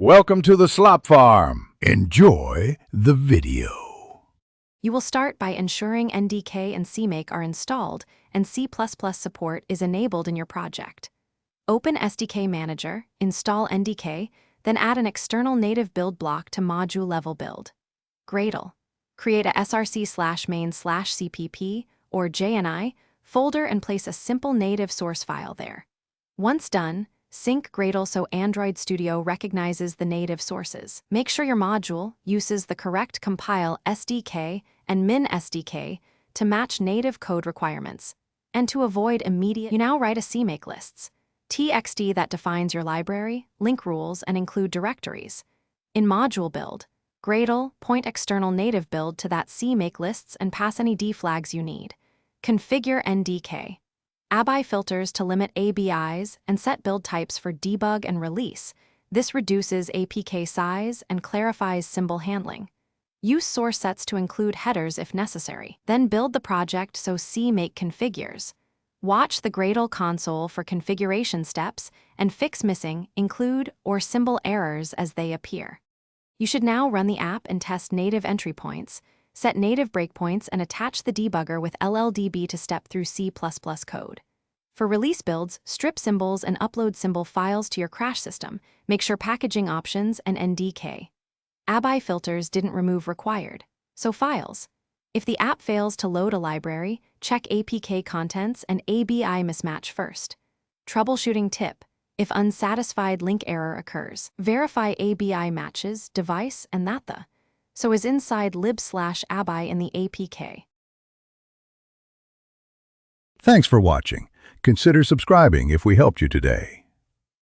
Welcome to the slop farm. Enjoy the video. You will start by ensuring NDK and CMake are installed and C++ support is enabled in your project. Open SDK Manager, install NDK, then add an external native build block to module level build. Gradle. Create a src/main/cpp or JNI folder and place a simple native source file there. Once done, sync Gradle so Android Studio recognizes the native sources. Make sure your module uses the correct compile SDK and min SDK to match native code requirements. And to avoid immediate, you now write a CMake lists, txt that defines your library, link rules, and include directories. In module build, Gradle, point external native build to that CMake lists and pass any deflags you need. Configure NDK. ABI filters to limit ABIs and set build types for debug and release. This reduces APK size and clarifies symbol handling. Use source sets to include headers if necessary. Then build the project so CMake configures. Watch the Gradle console for configuration steps and fix missing, include, or symbol errors as they appear. You should now run the app and test native entry points, set native breakpoints, and attach the debugger with LLDB to step through C++ code. For release builds, strip symbols and upload symbol files to your crash system. Make sure packaging options and NDK. ABI filters didn't remove required. So files. If the app fails to load a library, check APK contents and ABI mismatch first. Troubleshooting tip. If unsatisfied link error occurs, verify ABI matches, device, and that so is inside lib/ABI in the APK. Thanks for watching. Consider subscribing if we helped you today.